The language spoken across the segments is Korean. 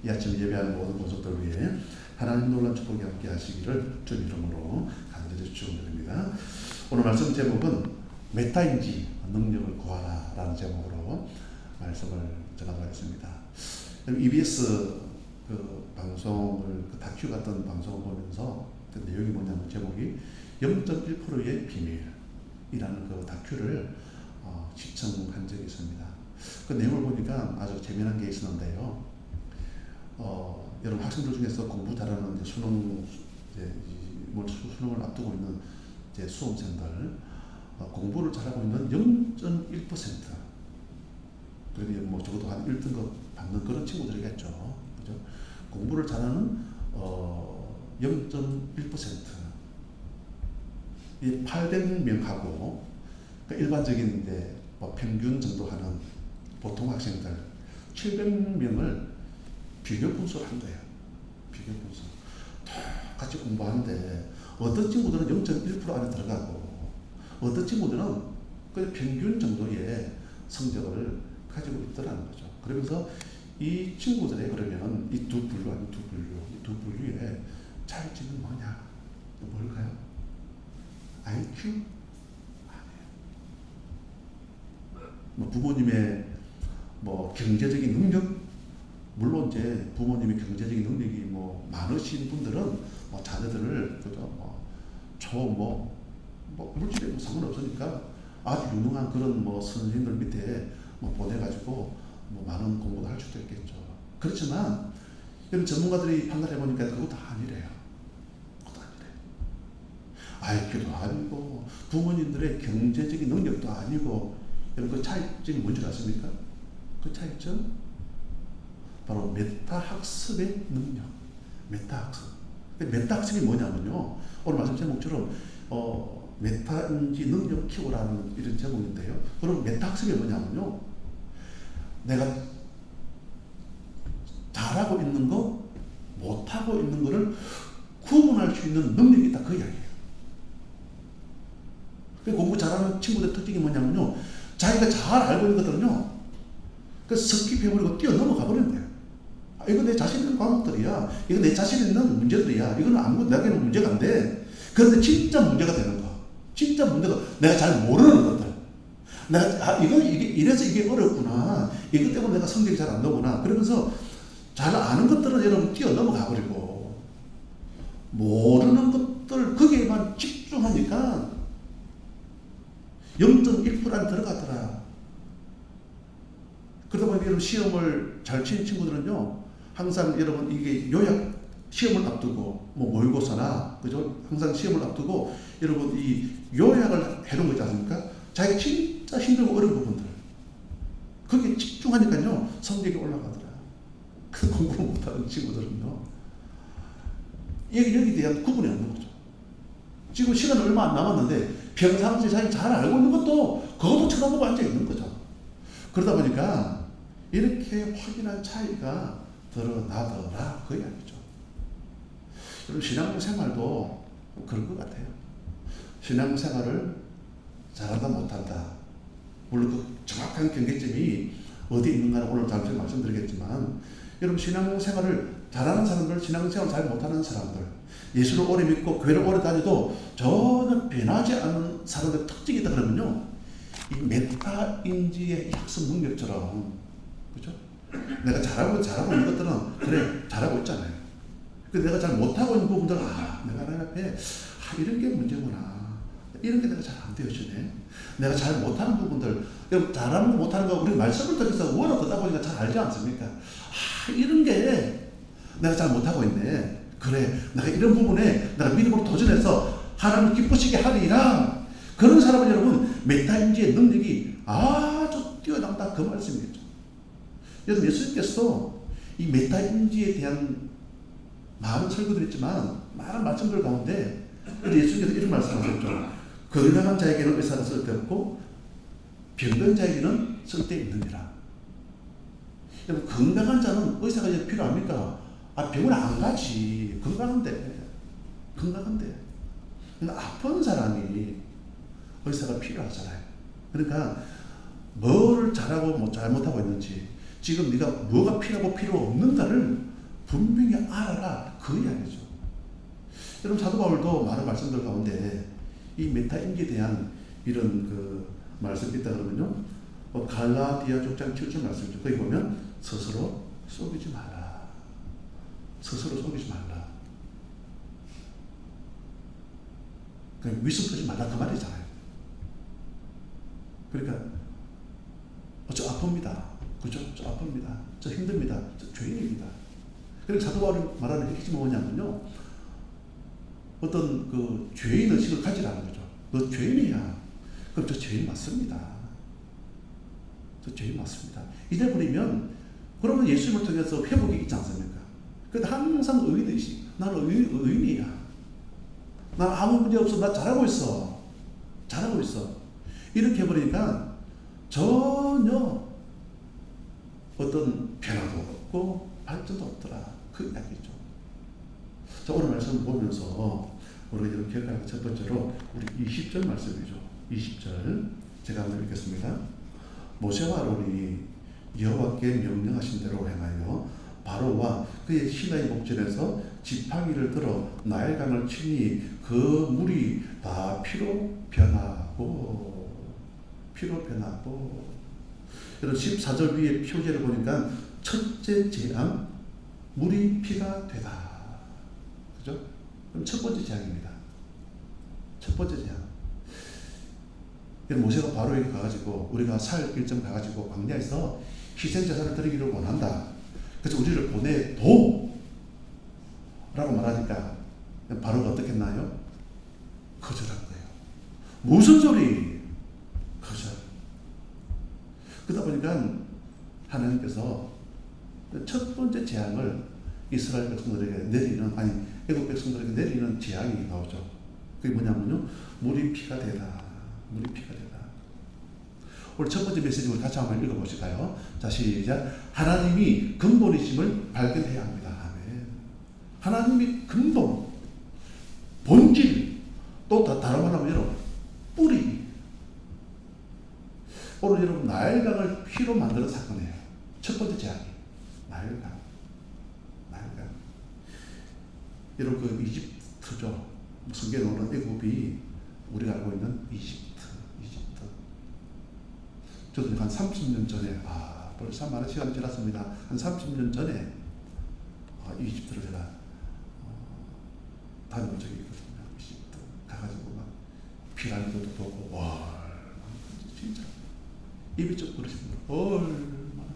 이 아침 예배하는 모든 권속들 위해 하나님 놀라운 축복이 함께 하시기를 주 이름으로 간절히 축원드립니다. 오늘 말씀 제목은 메타인지 능력을 구하라 라는 제목으로 말씀을 전하도록 하겠습니다. EBS 그 방송을 다큐 같은 방송을 보면서 그 내용이 뭐냐면 제목이 0.1%의 비밀이라는 그 다큐를 시청한 적이 있습니다. 그 내용을 보니까 아주 재미난 게 있었는데요. 여러분 학생들 중에서 공부 잘하는 수능을 앞두고 있는 수험생들, 공부를 잘하고 있는 0.1%, 그러니 뭐 적어도 한 1등급 받는 그런 친구들이겠죠. 그죠? 공부를 잘하는 0.1%, 이 800명하고 그러니까 일반적인 평균 정도 하는 보통 학생들 700명을 비교 분석을 한 거예요. 비교 분석. 같이 공부하는데 어떤 친구들은 0.1% 안에 들어가고 어떤 친구들은 그 평균 정도의 성적을 가지고 있더라는 거죠. 그러면서 이 친구들의 그러면 이 두 분류의 차이점은 뭐냐? 뭘까요? IQ? 뭐 부모님의 경제적인 능력, 물론 이제 부모님의 경제적인 능력이 많으신 분들은 자녀들을 물질에 상관없으니까 아주 유능한 그런 선생님들 밑에 보내가지고 많은 공부도 할 수도 있겠죠. 그렇지만 여러분 전문가들이 판단해 보니까 그것도 아니래요. 그것도 아니래요. IQ도 아니고 부모님들의 경제적인 능력도 아니고. 여러분 그 차이점이 뭔지 아십니까? 그 차이점 바로 메타학습의 능력. 메타학습. 메타학습이 뭐냐면요, 오늘 말씀 제목처럼 메타인지 능력 키우라는 이런 제목인데요. 그럼 메타학습이 뭐냐면요, 내가 잘하고 있는 거, 못하고 있는 거를 구분할 수 있는 능력이 있다, 그 이야기예요. 공부 잘하는 친구들 특징이 뭐냐면요, 자기가 잘 알고 있는 것들은요, 그 스킵해버리고 뛰어넘어가 버리는 거예요. 이거 내 자신 있는 과목들이야. 이거 내 자신 있는 문제들이야. 이거는 아무것도 내게는 문제가 안 돼. 그런데 진짜 문제가 되는 거. 진짜 문제가, 내가 잘 모르는 것들. 이래서 이게 어렵구나. 이것 때문에 내가 성적이 잘 안 나오구나. 그러면서 잘 아는 것들은 여러분 뛰어넘어가 버리고, 모르는 것들, 거기에만 집중하니까 0.1% 안에 들어가더라. 그러다 보니까 여러분 시험을 잘 치는 친구들은요, 항상 여러분 이게 요약, 시험을 앞두고, 모의고사나, 그죠? 항상 시험을 앞두고, 여러분 이 요약을 해놓은 거지 않습니까? 자기가 진짜 힘들고 어려운 부분들. 거기에 집중하니까요, 성적이 올라가더라. 그 공부를 못하는 친구들은요, 여기에 대한 구분이 없는 거죠. 지금 시간이 얼마 안 남았는데, 평상시에 자기 잘 알고 있는 그것도 쳐다보고 앉아 있는 거죠. 그러다 보니까 이렇게 확연한 차이가 드러나더라, 그 이야기죠. 여러분 신앙생활도 그런 것 같아요. 신앙생활을 잘한다 못한다, 물론 그 정확한 경계점이 어디에 있는가는 오늘 잠시 말씀드리겠지만, 여러분 신앙생활을 잘하는 사람들, 신앙생활을 잘 못하는 사람들, 예수를 오래 믿고 교회를 오래 다녀도 전혀 변하지 않는 사람들의 특징이 있다 그러면요, 이 메타인지의 학습 능력처럼, 그죠? 내가 잘하고 있는 것들은 그래 잘하고 있잖아요. 근데 내가 잘 못하고 있는 부분들은 내가 하나님 앞에 이런 게 문제구나, 이런 게 내가 잘 안 되어지네. 내가 잘 못하는 부분들, 잘하는 거 못하는 거 우리 말씀을 통해서 워낙 듣다 보니까 잘 알지 않습니까? 이런 게 내가 잘 못하고 있네. 그래, 내가 이런 부분에 내가 믿음으로 도전해서 하나님을 기쁘시게 하리라. 그런 사람은 여러분 메타인지의 능력이 아주 뛰어난다, 그 말씀이겠죠. 여러분 예수님께서도 이 메타인지에 대한 많은 설교들이 있지만 많은 말씀들 가운데 예수님께서 이런 말씀하셨죠. 건강한 자에게는 의사가 쓸데없고 병든 자에게는 쓸데있느니라. 여러분 건강한 자는 의사가 이제 필요합니까? 병원 안 가지. 건강한데. 아픈 사람이 의사가 필요하잖아요. 그러니까 뭐를 잘하고 뭐 잘못하고 있는지, 지금 네가 뭐가 필요하고 필요 없는가를 분명히 알아라. 그 이야기죠. 여러분 사도 바울도 많은 말씀들 가운데 이 메타인기에 대한 이런 그 말씀이 있다 그러면요. 갈라디아 6장 7절 말씀이죠. 거기 보면 스스로 속이지 마라. 스스로 속이지 말라. 그러니까 위선하지 말라 그 말이잖아요. 그러니까 저 아픕니다. 그죠? 저 아픕니다. 저 힘듭니다. 저 죄인입니다. 그러니까 사도 바울이 말하는 핵심은 뭐냐면요. 어떤 그 죄인 의식을 가지라는 거죠. 너 죄인이야. 그럼 저 죄인 맞습니다. 저 죄인 맞습니다. 이래 버리면 그러면 예수님을 통해서 회복이 있지 않습니까? 근데 항상 의인 의식. 나는 의인이야. 난 아무 문제 없어. 나 잘하고 있어. 잘하고 있어. 이렇게 해버리니까 전혀 어떤 변화도 없고 발전도 없더라. 그 이야기죠. 자, 오늘 말씀 보면서 우리가 이렇게 기억할 첫 번째로 우리 20절 말씀이죠. 20절 제가 한번 읽겠습니다. 모세와 아론이 여호와께 명령하신 대로 행하여 바로와 그의 신하의 목전에서 지팡이를 들어 나일강을 치니 그 물이 다 피로 변하고 여러분 14절 위에 표제를 보니까 첫째 재앙 물이 피가 되다. 그죠? 그럼 첫 번째 재앙입니다. 첫 번째 재앙. 모세가 바로에게 가가지고 우리가 살 일정 가가지고 광야에서 희생제사를 드리기를 원한다. 그래서 우리를 보내도 라고 말하니까 바로가 어떻게 했나요? 거절한 거예요. 무슨 소리? 거절. 그러다 보니까 하나님께서 첫 번째 재앙을 이스라엘 백성들에게 내리는, 아니 애국 백성들에게 내리는 재앙이 나오죠. 그게 뭐냐면요, 물이 피가 되다. 물이 피가 되다. 오늘 첫 번째 메시지 우리 같이 한번 읽어보실까요? 자, 시작. 하나님이 근본이심을 발견해야 합니다. 아멘. 하나님이 근본, 본질, 또 다른 말 하면 여러분 뿌리. 오늘 여러분 나일강을 피로 만드는 사건이에요. 첫 번째 재앙이 나일강. 여러분 그 이집트죠. 성경에 나오는 애굽이 우리가 알고 있는 이집트. 저도 한 30년 전에, 벌써 많은 시간이 지났습니다. 한 30년 전에 이집트를 제가 다녀온 적이 있거든요. 이집트 가가지고 막 피라미드도 보고, 와, 진짜 입이 쭉 부러집니다. 얼마나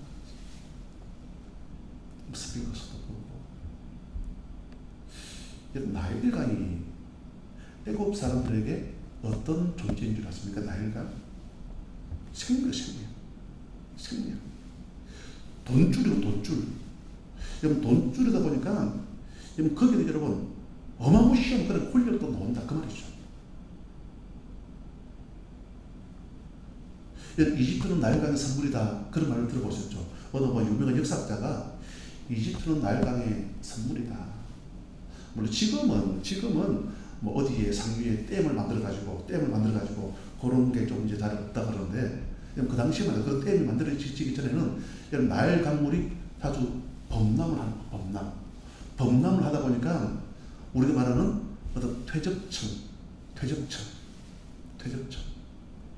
스핑크스도 보고. 나일강이 애굽 사람들에게 어떤 존재인 줄 아십니까? 나일강? 생명. 돈줄이고 돈줄. 여러분 돈줄이다 보니까 여러분 거기에 여러분 어마무시한 그런 권력도 나온다 그 말이죠. 이집트는 나일강의 선물이다 그런 말을 들어보셨죠? 어느 유명한 역사학자가 이집트는 나일강의 선물이다. 물론 지금은 뭐 어디에 상류에 댐을 만들어 가지고 그런 게 좀 이제 잘 없다 그러는데, 그 당시에만 그런 댐이 만들어지기 전에는 나일 강물이 아주 범람을 하다 보니까 우리가 말하는 어떤 퇴적층.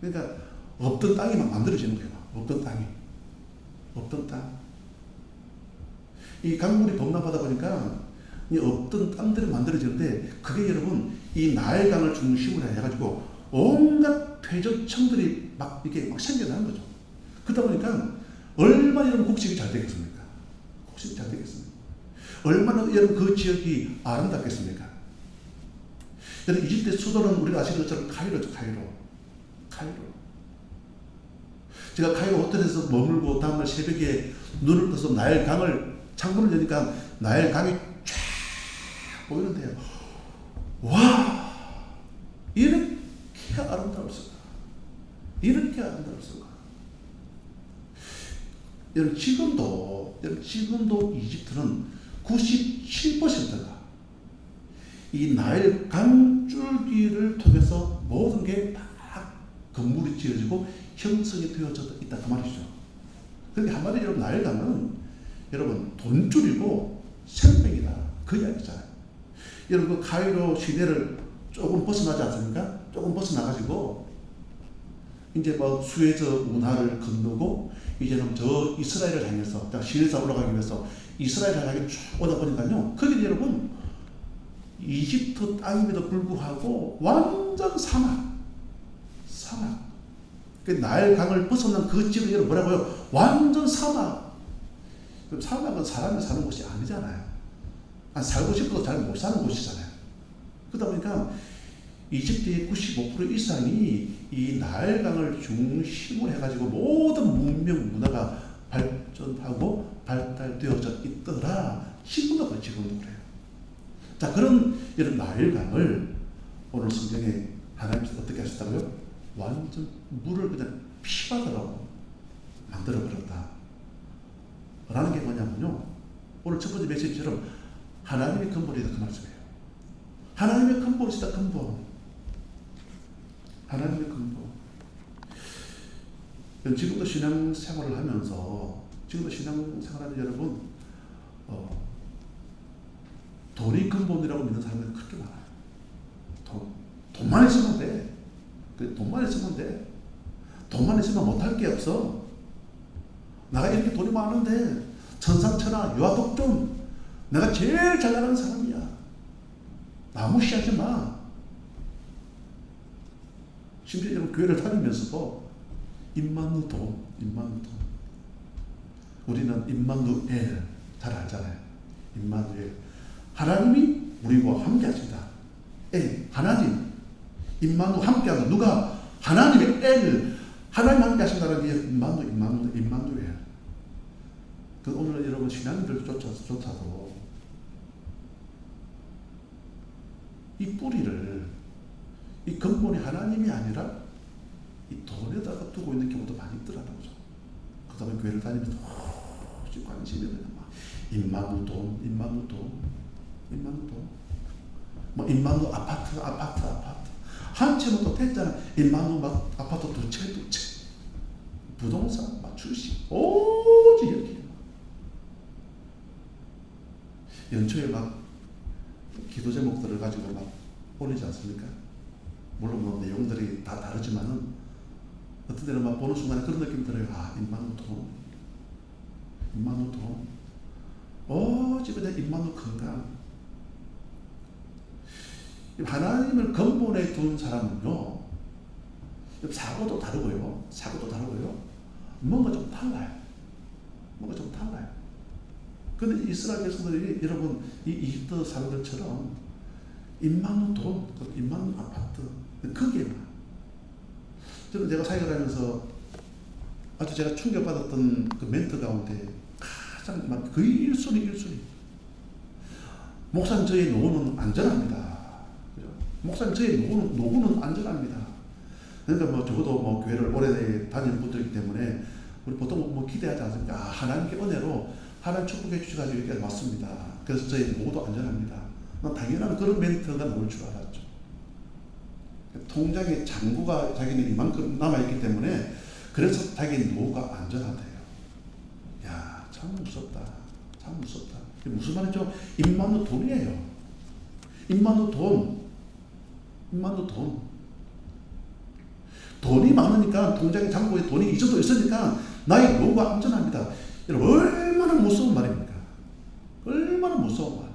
그러니까 없던 땅이 막 만들어지는 거예요. 없던 땅. 이 강물이 범람하다 보니까 이 없던 땅들이 만들어지는데, 그게 여러분 이 나일강을 중심으로 해가지고 온갖 퇴적층들이 막 이렇게 막 생겨나는 거죠. 그러다 보니까 얼마나 여러분 국식이 잘 되겠습니까? 얼마나 여러분 그 지역이 아름답겠습니까? 여러분 이집트의 수도는 우리가 아시는 것처럼 카이로죠. 카이로. 제가 카이로 호텔에서 머물고 다음날 새벽에 눈을 떠서 나일강을 창문을 여니까 나일강이 쫙 보이는데요. 와, 이렇게 아름다울 수가. 여러분 지금도 이집트는 97%가 이 나일 강줄기를 통해서 모든 게 다 건물이 지어지고 형성이 되어져 있다 그 말이죠. 그런데 한마디로 여러분 나일강은 여러분 돈줄이고 생명이다. 그 이야기잖아요. 여러분 그 카이로 시내를 조금 벗어나지 않습니까? 조금 벗어나가지고 이제 뭐 수에즈 운하를 건너고 이제는 저 이스라엘을 향해서 시내에서 올라가기 위해서 이스라엘을 향해 쭉 오다 보니까요. 거기 여러분 이집트 땅임에도 불구하고 완전 사막. 그 나일강을 벗어난 그 지역이 여러분 뭐라고요? 완전 사막. 그럼 사막은 사람이 사는 곳이 아니잖아요. 살고 싶어도 잘 못 사는 곳이잖아요. 그러다 보니까 이집트의 95% 이상이 이 나일강을 중심으로 해가지고 모든 문명 문화가 발전하고 발달되어져 있더라. 지금도 그래요. 자, 그런 이런 나일강을 오늘 성경에 하나님께서 어떻게 하셨다고요? 완전 물을 그냥 피바다로 만들어버렸다. 라는 게 뭐냐면요. 오늘 첫 번째 메시지처럼 하나님의 근본이다. 그 말씀이에요. 하나님의 근본이다. 근본. 하나님의 근본. 지금도 신앙생활을 하면서 여러분 돈이 근본이라고 믿는 사람들이 그렇게 많아요. 돈만 있으면 돼. 돈만 있으면 돼. 돈만 있으면 못할 게 없어. 내가 이렇게 돈이 많은데 천상천하 유아독존 내가 제일 잘 나가는 사람이야. 나 무시하지 마. 심지어 여러분 교회를 다니면서도 임마누 돈. 우리는 임마누엘 잘 알잖아요. 임마누엘. 하나님이 우리와 함께 하신다. 하나님. 임마누 함께한다. 누가? 하나님의 엘. 하나님 함께 하신다는 게 임마누엘. 오늘 여러분 신앙인들조차도 이 뿌리를, 이 근본이 하나님이 아니라 이 돈에다가 두고 있는 경우도 많이 있더라고요. 그러다 보니 교회를 다니면서 관심이 그냥 막 임마누 돈. 뭐 임마누 아파트. 한 채는 또 됐잖아. 임마누 막 아파트 두 채. 부동산 막 주식. 오지 이렇게. 연초에 막 기도 제목들을 가지고 막 올리지 않습니까? 물론 뭐 내용들이 다 다르지만은 어떤 때는 막 보는 순간에 그런 느낌이 들어요. 임마누 돈. 오지 그냥 임마누 건강. 하나님을 근본에 둔 사람은요, 사고도 다르고요. 뭔가 좀 달라요. 근데 이스라엘 백성들이 여러분 이 이집트 사람들처럼 임마누 돈, 임마누 아파트, 거기에만. 저는 제가 사역을 하면서 아주 제가 충격받았던 그 멘트 가운데 가장 거의 1순위. 목사님 저희 노후는 안전합니다. 목사님 저희 노후는 안전합니다. 그러니까 뭐 적어도 뭐 교회를 오래 다니는 분들이기 때문에 우리 보통 뭐 기대하지 않습니까? 하나님께 은혜로 하나님 축복해 주셔가지고 이렇게 왔습니다. 그래서 저희 노후도 안전합니다. 당연한 그런 멘트가 나올 줄 알았죠. 통장에 잔고가 자기는 이만큼 남아있기 때문에 그래서 자기 노후가 안전하대요. 야, 참 무섭다. 무슨 말이죠? 임마누 돈이에요. 임마누 돈. 돈이 많으니까 통장에 잔고에 돈이 이 정도 있으니까 나의 노후가 안전합니다. 여러분 얼마나 무서운 말입니까? 얼마나 무서운 말.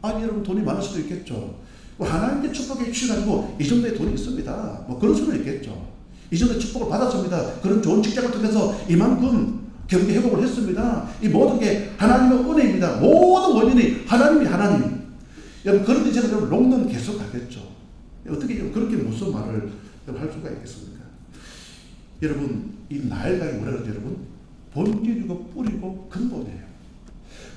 아니 여러분 돈이 많을 수도 있겠죠. 하나님께 축복해 주셔가지고 이 정도의 돈이 있습니다. 뭐 그럴 수는 있겠죠. 이 정도의 축복을 받았습니다. 그런 좋은 직장을 통해서 이만큼 경제 회복을 했습니다. 이 모든 게 하나님의 은혜입니다. 모든 원인이 하나님. 여러분 그런 이제는 여러분 롱런 계속 가겠죠. 어떻게 그렇게 무슨 말을 할 수가 있겠습니까? 여러분 이 나일강이 뭐라 그러죠 여러분? 본질이고 뿌리고 근본이에요.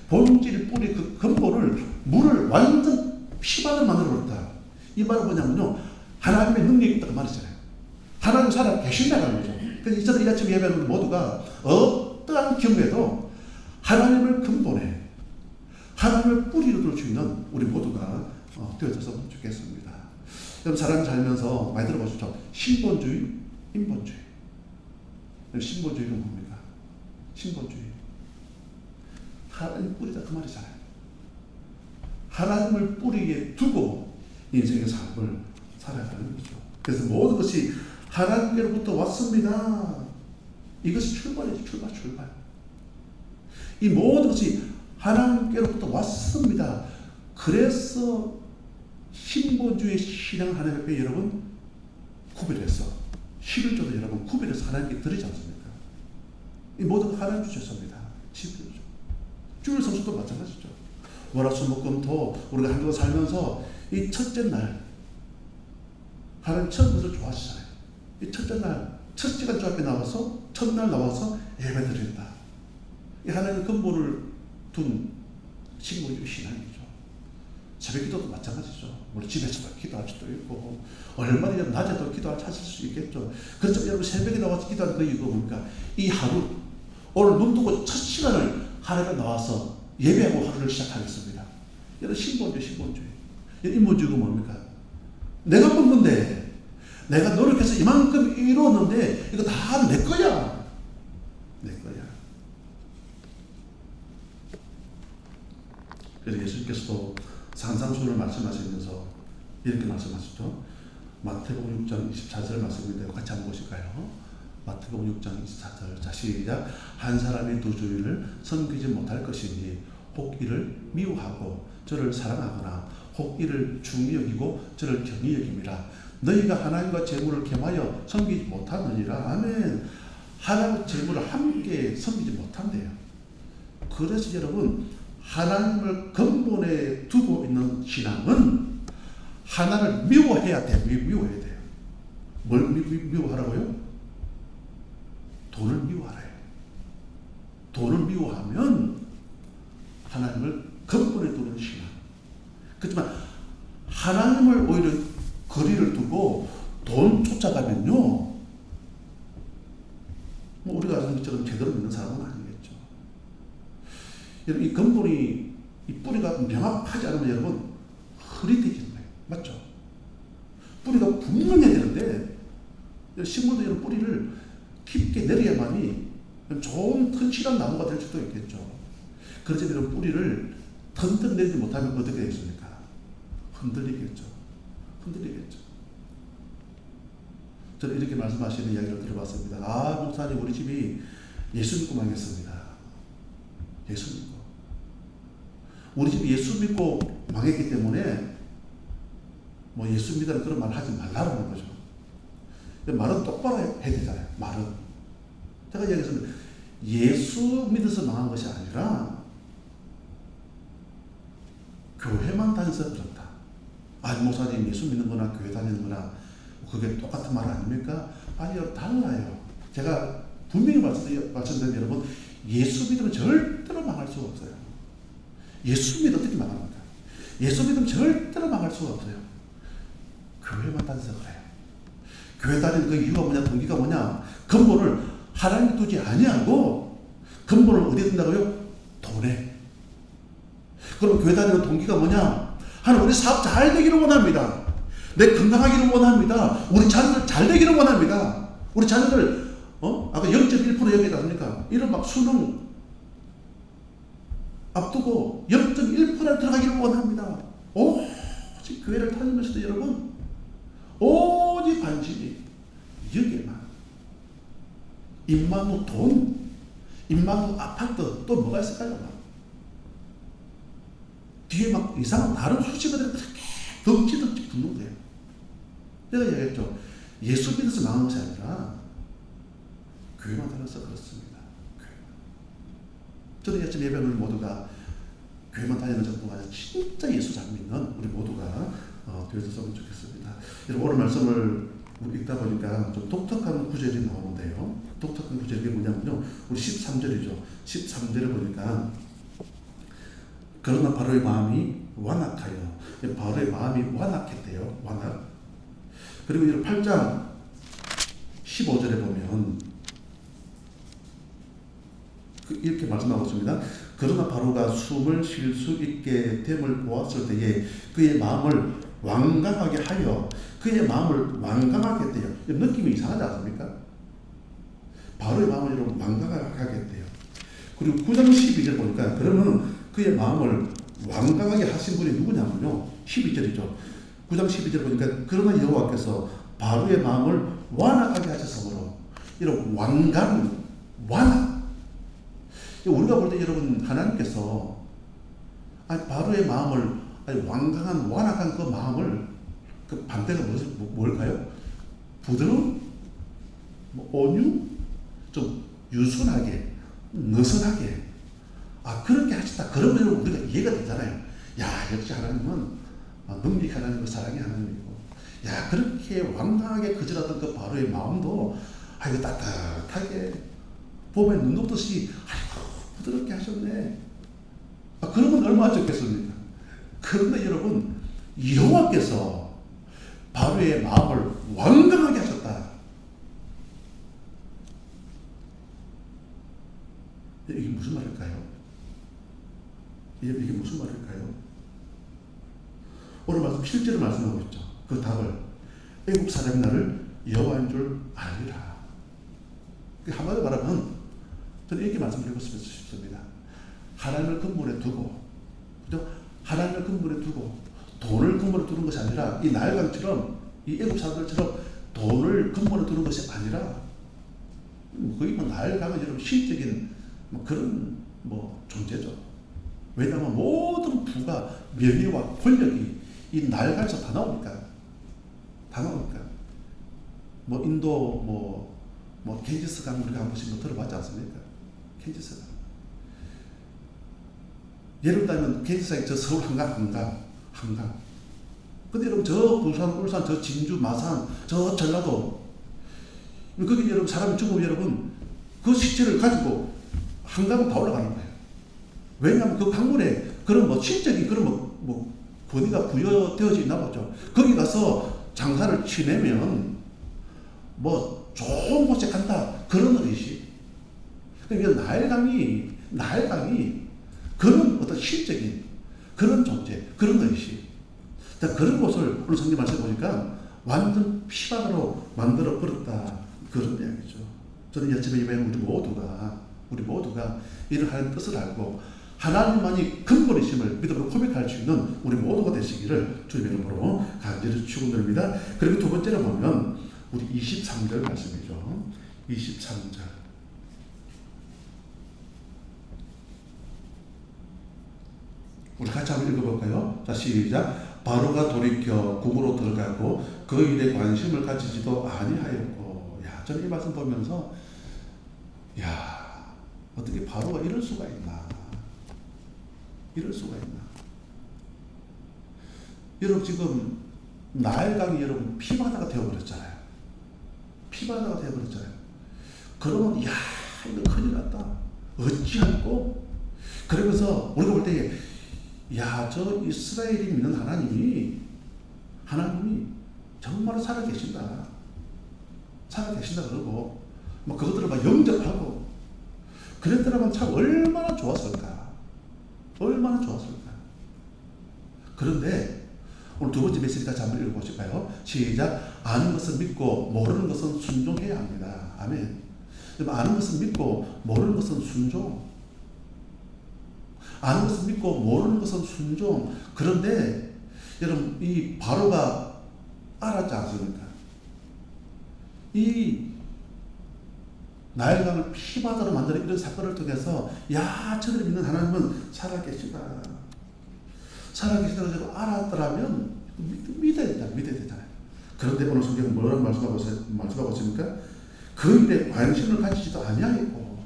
본질, 뿌리, 그 근본을 물을 완전 피바다를 만들어버렸다. 이 말은 뭐냐면요. 하나님의 능력이 있다고 말이잖아요. 하나님 살아 계신다는 거죠. 그래서 이전에 이 아침 예배하는 모두가 어떠한 경우에도 하나님을 근본에 하나님을 뿌리로 둘 수 있는 우리 모두가 되어졌으면 좋겠습니다. 여러분 사람이 살면서 많이 들어보셨죠? 신본주의, 인본주의. 신본주의는 뭡니까? 신본주의. 하나님 뿌리다 그 말이잖아요. 하나님을 뿌리에 두고 인생의 삶을 살아가는 거죠. 그래서 모든 것이 하나님께로부터 왔습니다. 이것이 출발이죠. 출발. 이 모든 것이 하나님께로부터 왔습니다. 그래서 신본주의 신앙 하나님 앞에 여러분 구별해서 11조도 여러분 구별해서 하나님께 드리지 않습니까? 이 모든 거 하나님 주셨습니다. 주일 성수도 마찬가지죠. 월화수목금토 우리가 한국에 살면서 이 첫째 날 하나님 처음 것을 좋아하시잖아요. 이 첫째 날 첫 시간 주 앞에 나와서 첫날 나와서 예배 드린다. 이 하나님의 근본을 둔 신본주의 신앙이죠. 새벽 기도도 마찬가지죠. 우리 집에서도 기도할 수도 있고 얼마나 낮에도 기도할 찾을 수 있겠죠. 그렇지만 여러분 새벽에 나와서 기도하는 그 이유가 뭡니까? 이 하루 오늘 눈 뜨고 첫 시간을 하나님에 나와서 예배하고 하루를 시작하겠습니다. 여러분 신본주의. 인본주의가 뭡니까? 내가 뽑는데 내가 노력해서 이만큼 이루었는데 이거 다 내 거야. 그래서 예수님께서도 산상수훈을 말씀하시면서 이렇게 말씀하셨죠. 마태복음 6장 24절 말씀인데 같이 한번 보실까요? 마태복음 6장 24절. 자, 시작. 한 사람이 두 주인을 섬기지 못할 것이니 혹 이를 미워하고 저를 사랑하거나 혹 이를 중히 여기고 저를 경히 여김이라. 너희가 하나님과 재물을 겸하여 섬기지 못하느니라. 아멘. 하나님과 재물을 함께 섬기지 못한대요. 그래서 여러분 하나님을 근본에 두고 있는 신앙은 하나를 미워해야 돼요. 미워해야 돼요. 뭘 미워하라고요? 돈을 미워하래요. 돈을 미워하면 하나님을 근본에 두는 신앙. 그렇지만 하나님을 오히려 거리를 두고 돈 쫓아가면요, 뭐 우리가 아는 것처럼 제대로 믿는 사람은 아니겠죠. 여러분 이 근본이 이 뿌리가 명확하지 않으면 여러분 흐릿해지는 거예요. 맞죠? 뿌리가 분명해야 되는데 식물도 이런 뿌리를 깊게 내려야만이 좋은 튼실한 나무가 될 수도 있겠죠. 그렇지만 이런 뿌리를 튼튼 내리지 못하면 어떻게 되겠습니까? 흔들리겠죠. 저는 이렇게 말씀하시는 이야기를 들어봤습니다. 아, 목사님 우리 집이 예수 믿고 망했습니다. 예수 믿고. 우리 집이 예수 믿고 망했기 때문에 뭐 예수 믿으라는 그런 말을 하지 말라는 거죠. 말은 똑바로 해야 되잖아요. 말은. 제가 이야기했습니다. 예수 믿어서 망한 것이 아니라 교회만 다녀서 그렇다. 아니 목사님 예수 믿는 거나 교회 다니는 거나 그게 똑같은 말 아닙니까? 아니요, 달라요. 제가 분명히 말씀드리면 여러분 예수 믿으면 절대로 망할 수가 없어요. 예수 믿으면 어떻게 망합니까? 예수 믿으면 절대로 망할 수가 없어요. 교회만 다녀서 그래요. 교회 다니는 그 이유가 뭐냐, 동기가 뭐냐, 근본을 하나님께 두지 아니하고 근본을 어디에 둔다고요? 돈에. 그럼 교회 다니는 동기가 뭐냐? 하나님 우리 사업 잘 되기를 원합니다. 내 건강하기를 원합니다. 우리 자녀들 잘 되기를 원합니다. 우리 자녀들 아까 0.1% 얘기하지 않습니까? 이런 막 수능 앞두고 0.1% 들어가기를 원합니다. 오직 교회를 다니면서도 여러분 오직 관심이 여기에만. 입만 후 돈, 입만 후 아파트, 또 뭐가 있을까요? 뒤에 막 이상한 다른 수식어들이 그렇게 덕지 붙는 거예요. 내가 얘기했죠. 예수 믿어서 망한 것이 아니라 교회만 다녀서 그렇습니다. 저는 아침 예배는 우리 모두가 교회만 다니는 정도가 아니라 진짜 예수 잘 믿는 우리 모두가 되었으면 좋겠습니다. 여러분 오늘 말씀을 읽다 보니까 좀 독특한 구절이 나오는데요. 독특한 구절이 뭐냐면요. 우리 13절이죠. 13절을 보니까 그러나 바로의 마음이 완악하여. 바로의 마음이 완악했대요. 완악. 그리고 8장 15절에 보면 이렇게 말씀하고 있습니다. 그러나 바로가 숨을 쉴 수 있게 됨을 보았을 때에 그의 마음을 완강하게 하여 그의 마음을 완강하게 했대요. 느낌이 이상하지 않습니까? 바로의 마음을 여러분 완강하게 했대요. 그리고 9장 12절 보니까 그러면 그의 마음을 완강하게 하신 분이 누구냐면요. 12절이죠. 9장 12절 보니까 그러나 여호와께서 바로의 마음을 완악하게 하셨으므로 이런 완강, 완악. 우리가 볼 때 여러분 하나님께서 바로의 마음을 완강한 완악한 그 마음을 그 반대가 뭘까요? 부드러운, 온유, 좀 유순하게, 느슨하게 그렇게 하셨다. 그러면 우리가 이해가 되잖아요. 야, 역시 하나님은 능력이 하나님이고 사랑이 하나님이고, 야, 그렇게 완강하게 거절하던 그 바로의 마음도 이거 따뜻하게 봄에 눈 녹듯이 부드럽게 하셨네. 그러면 얼마나 좋겠습니까? 그런데 여러분, 여호와께서 바로의 마음을 완강하게 하셨다. 이게 무슨 말일까요? 이게 무슨 말일까요? 오늘 말씀 실제로 말씀하고 있죠. 그 답을 애국 사람이 나를 여호와인 줄 알리라. 한마디로 말하면 저는 이렇게 말씀드리고 싶습니다. 하나님을 근본에 두고, 그죠? 하나님을 근본에 두고 돈을 근본에 두는 것이 아니라 이 나일강처럼 이 애국 사람들처럼 돈을 근본에 두는 것이 아니라 거의 나일강은 여러분 신적인 그런 존재죠. 왜냐하면 모든 부가 명예와 권력이 이 나일강에서 다 나오니까. 인도 겐지스 강 우리가 한 번씩 들어봤지 않습니까? 겐지스 강. 예를 들면 겐지스 강이 저 서울 한강. 근데 여러분 저 부산, 울산, 저 진주, 마산, 저 전라도 거기 여러분 사람이 죽으면 여러분 그 시체를 가지고 한강은 다 올라가는 거예요. 왜냐하면 그 강물에 그런 신적인 그런 권위가 부여되어져 있나 보죠. 거기 가서 장사를 치내면 좋은 곳에 간다. 그런 의식. 그러니까 나일강이 그런 어떤 신적인 그런 존재, 그런 의식. 그런 곳을 오늘 성경 말씀 보니까 완전 피바다로 만들어 버렸다. 그런 이야기죠. 저는 여차에 우리 모두가 이런 하나님의 뜻을 알고 하나님만이 근본이심을 믿음으로 고백할 수 있는 우리 모두가 되시기를 주님의 이름으로 간절히 축원드립니다. 그리고 두 번째로 보면 우리 23절 말씀이죠. 23절. 우리 같이 한번 읽어볼까요? 자, 시작. 바로가 돌이켜 궁으로 들어가고 그 일에 관심을 가지지도 아니하였고. 야, 저는 이 말씀 보면서 어떻게 바로가 이럴 수가 있나? 여러분 지금 나일강이 여러분 피바다가 되어버렸잖아요. 그러면 이거 큰일 났다. 어찌할꼬? 그러면서 우리가 볼 때 저 이스라엘이 믿는 하나님이 정말 살아계신다 그러고 그것들을 영접하고 그랬더라면 참 얼마나 좋았을까. 그런데 오늘 두 번째 메시지 같이 한번 읽어보실까요? 시작. 아는 것은 믿고 모르는 것은 순종해야 합니다. 아멘. 아는 것은 믿고 모르는 것은 순종. 아는 것은 믿고 모르는 것은 순종. 그런데 여러분 이 바로가 알았지 않습니까? 이 나일강을 피바다로 만드는 이런 사건을 통해서 저들이 믿는 하나님은 살아계시다. 살아계시다고 알았더라면 믿어야 되잖아요. 그런데 오늘 성경은 뭐라고 말씀하고 있습니까? 그 일에 관심을 가지지도 아니하였고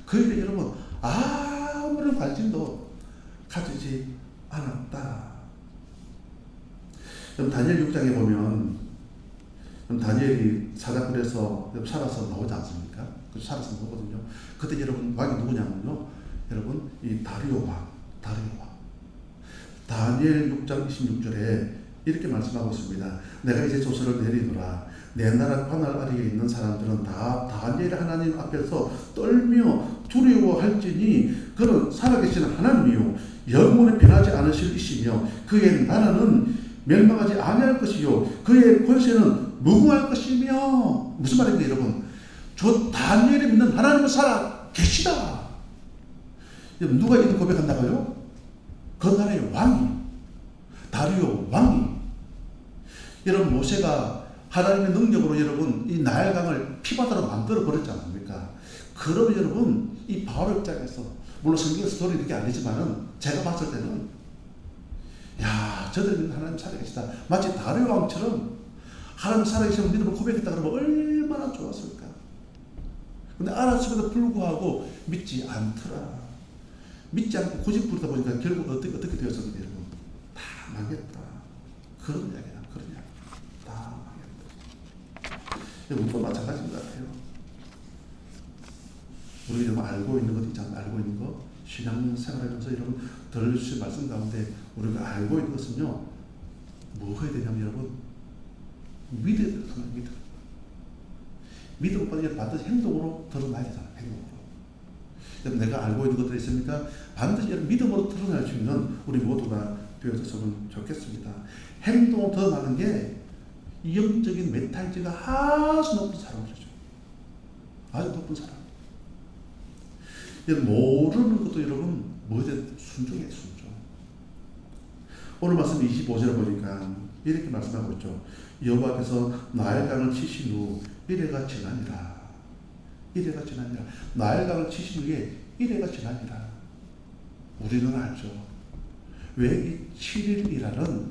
그 일에 여러분 아무런 관심도 가지지 않았다. 그럼 다니엘 6장에 보면 다니엘이 사자굴에서 살아서 나오지 않습니까? 살아서 나오거든요. 그때 여러분 왕이 누구냐면요. 여러분 이 다리오 왕. 다니엘 6장 26절에 이렇게 말씀하고 있습니다. 내가 이제 조서를 내리노라. 내 나라 관할 아래에 있는 사람들은 다 다니엘 하나님 앞에서 떨며 두려워할지니 그는 살아계시는 하나님이요 영원히 변하지 않으실 이시며 그의 나라는 멸망하지 아니할 것이요 그의 권세는 무궁할 것이며. 무슨 말입니까 여러분? 저 다니엘이 믿는 하나님은 살아계시다. 여러분 누가 이런 고백한다고요? 그 나라의 왕이, 다리오 왕이. 여러분 모세가 하나님의 능력으로 여러분 이 나일강을 피바다로 만들어 버렸지 않습니까? 그러면 여러분 이 바로 입장에서 물론 성경 스토리 이렇게 아니지만은 제가 봤을 때는 야 저들은 하나님 살아계시다. 마치 다리오 왕처럼 하나님 살아계시는 믿음을 고백했다 그러면 얼마나 좋았을까. 근데 알았음에도 불구하고 믿지 않더라. 믿지 않고 고집 부르다 보니까 결국 어떻게 되었었는데 여러분 다 망했다. 그런 이야기야. 그런 이야기. 다 망했다. 여러분도 마찬가지인 것 같아요. 우리가 좀 알고 있는 것 있잖아요. 알고 있는 거. 신앙생활하면서 여러분 들려주신 말씀 가운데 우리가 알고 있는 것은요. 뭐 해야 되냐면 여러분 믿어야 돼요. 믿어. 믿음 오빠는 반드시 행동으로 드러나야 되잖아요. 행동으로. 여러분 내가 알고 있는 것들이 있습니까? 반드시 믿음으로 드러날 수 있는 우리 모두가 되어졌으면 좋겠습니다. 행동으로 드러나는 게 영적인 메타인지가 아주 높은 사람들이죠. 아주 높은 사람. 모르는 것도 여러분 뭐든 순종해 순종. 오늘 말씀 25절에 보니까 이렇게 말씀하고 있죠. 여호와께서 나일강을 치신 후 이래가 지나니라. 이래가 지나니라. 나일강을 치신 후에 이래가 지나니라. 우리는 알죠. 왜 이 7일이라는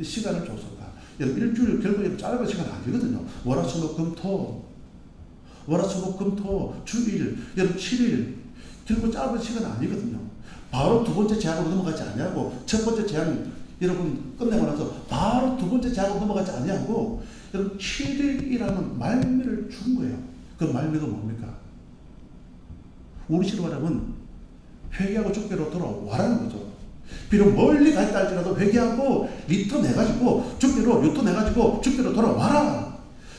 시간을 줬을까? 여러분 일주일 결국 짧은 시간 아니거든요. 월화수목금토 주일 여러분 7일 결국 짧은 시간 아니거든요. 바로 두 번째 제약으로 넘어가지 아니하고 첫 번째 제약 여러분 끝내고 나서 바로 두 번째 제약으로 넘어가지 아니하고 여러분 7일이라는 말미를 준 거예요. 그 말미가 뭡니까? 우리식으로 말하면 회개하고 주께로 돌아와라는 거죠. 비록 멀리 가 있다 할지라도 회개하고 리터 내가지고 주께로 유토 내가지고 주께로 돌아와라.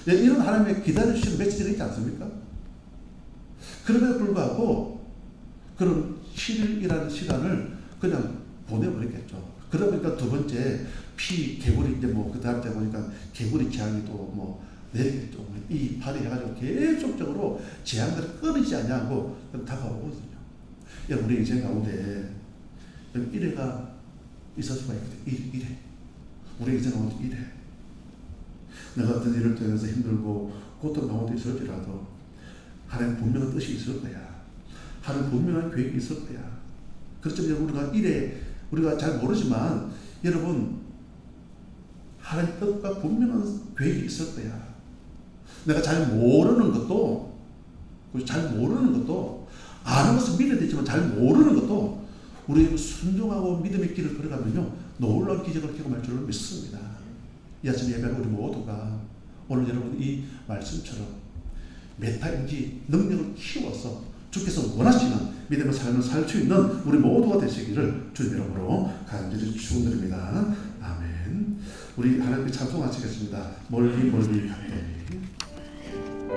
이런 하나님의 기다려주시는 메시지가 있지 않습니까? 그럼에도 불구하고 그런 7일이라는 시간을 그냥 보내버리겠죠. 그러다 보니까 두 번째 개구리 이제 뭐 그 다음 때 보니까 개구리 재앙이 또 뭐 내리겠죠. 이 발휘해가지고 계속적으로 재앙들을 끊이지 않냐고 다가오거든요. 우리 인생 가운데 이래가 있을 수가 있거든요. 이래. 우리 인생 가운데 이래. 내가 어떤 일을 통해서 힘들고 고통 가운데 있을지라도 하나님 분명한 뜻이 있을 거야. 하나님 분명한 계획이 있을 거야. 그렇지만 우리가 이래 우리가 잘 모르지만 여러분 하나님 뜻과 분명한 계획이 있을 거야. 내가 잘 모르는 것도 아는 것은 믿어야 되지만 잘 모르는 것도 우리 순종하고 믿음의 길을 걸어가면요 놀라운 기적을 경험할 줄을 믿습니다. 이 아침 예배하는 우리 모두가 오늘 여러분 이 말씀처럼 메타인지 능력을 키워서 주께서 원하시는 믿음의 삶을 살 수 있는 우리 모두가 되시기를 주님 이름으로 간절히 축원드립니다. 아멘. 우리 하나님께 찬송하시겠습니다. 멀리 멀리 갔더니